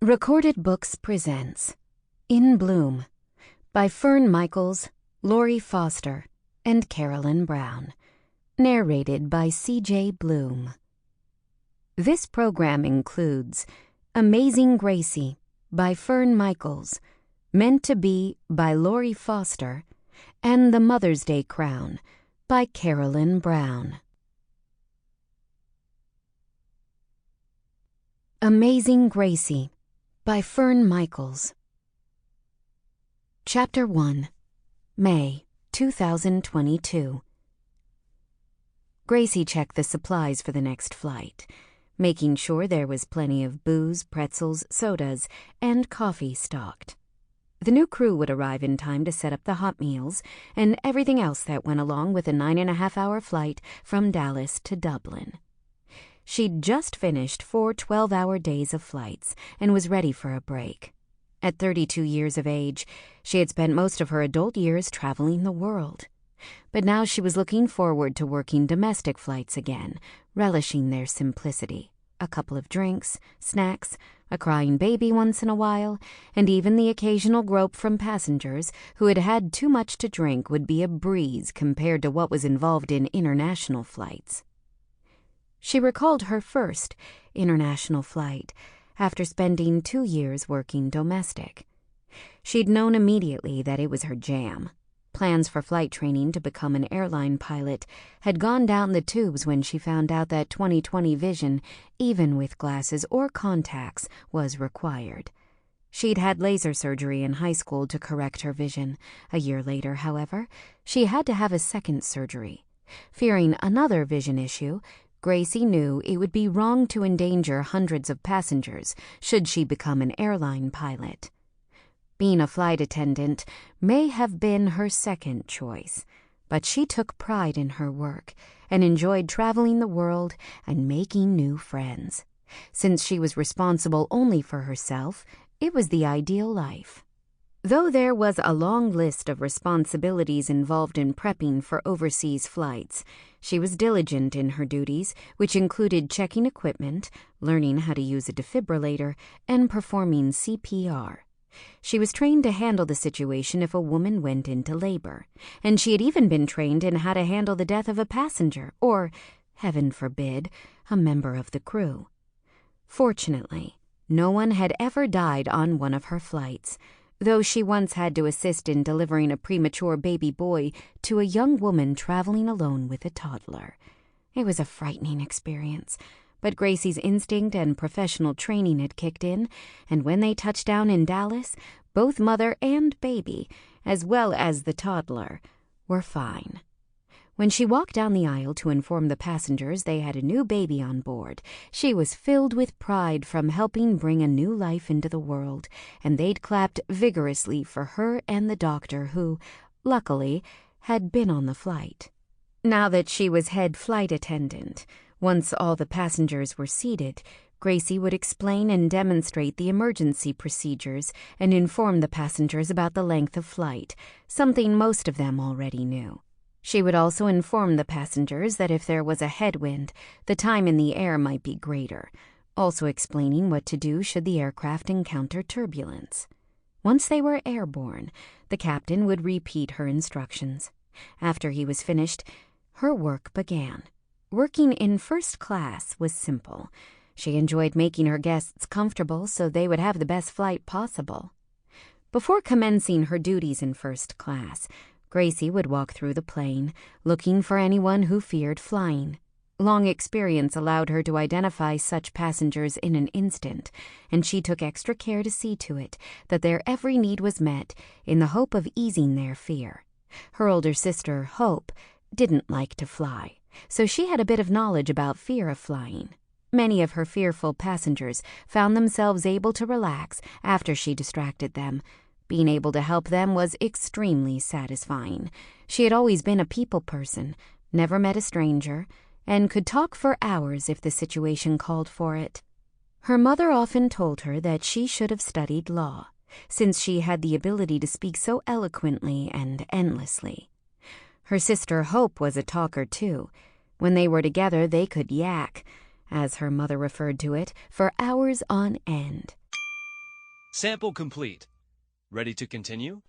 Recorded Books presents In Bloom by Fern Michaels, Lori Foster, and Carolyn Brown. Narrated by C.J. Bloom. This program includes Amazing Gracie by Fern Michaels, Meant to Be by Lori Foster, and The Mother's Day Crown by Carolyn Brown. Amazing Gracie by Fern Michaels. Chapter 1, May 2022. Gracie checked the supplies for the next flight, making sure there was plenty of booze, pretzels, sodas, and coffee stocked. The new crew would arrive in time to set up the hot meals and everything else that went along with a 9.5-hour flight from Dallas to Dublin. She'd just finished 4 12-hour days of flights and was ready for a break. At 32 years of age, she had spent most of her adult years traveling the world. But now she was looking forward to working domestic flights again, relishing their simplicity. A couple of drinks, snacks, a crying baby once in a while, and even the occasional grope from passengers who had had too much to drink would be a breeze compared to what was involved in international flights. She recalled her first international flight after spending 2 years working domestic. She'd known immediately that it was her jam. Plans for flight training to become an airline pilot had gone down the tubes when she found out that 20/20 vision, even with glasses or contacts, was required. She'd had laser surgery in high school to correct her vision. A year later, however, she had to have a second surgery. Fearing another vision issue, Gracie knew it would be wrong to endanger hundreds of passengers should she become an airline pilot. Being a flight attendant may have been her second choice, but she took pride in her work and enjoyed traveling the world and making new friends. Since she was responsible only for herself, it was the ideal life. Though there was a long list of responsibilities involved in prepping for overseas flights, she was diligent in her duties, which included checking equipment, learning how to use a defibrillator, and performing CPR. She was trained to handle the situation if a woman went into labor, and she had even been trained in how to handle the death of a passenger or, heaven forbid, a member of the crew. Fortunately, no one had ever died on one of her flights, though she once had to assist in delivering a premature baby boy to a young woman traveling alone with a toddler. It was a frightening experience, but Gracie's instinct and professional training had kicked in, and when they touched down in Dallas, both mother and baby, as well as the toddler, were fine. When she walked down the aisle to inform the passengers they had a new baby on board, she was filled with pride from helping bring a new life into the world, and they'd clapped vigorously for her and the doctor who, luckily, had been on the flight. Now that she was head flight attendant, once all the passengers were seated, Gracie would explain and demonstrate the emergency procedures and inform the passengers about the length of flight, something most of them already knew. She would also inform the passengers that if there was a headwind, the time in the air might be greater, also explaining what to do should the aircraft encounter turbulence. Once they were airborne, the captain would repeat her instructions. After he was finished, her work began. Working in first class was simple. She enjoyed making her guests comfortable so they would have the best flight possible. Before commencing her duties in first class, Gracie would walk through the plane, looking for anyone who feared flying. Long experience allowed her to identify such passengers in an instant, and she took extra care to see to it that their every need was met in the hope of easing their fear. Her older sister, Hope, didn't like to fly, so she had a bit of knowledge about fear of flying. Many of her fearful passengers found themselves able to relax after she distracted them. Being able to help them was extremely satisfying. She had always been a people person, never met a stranger, and could talk for hours if the situation called for it. Her mother often told her that she should have studied law, since she had the ability to speak so eloquently and endlessly. Her sister Hope was a talker too. When they were together, they could yak, as her mother referred to it, for hours on end. Sample complete. Ready to continue?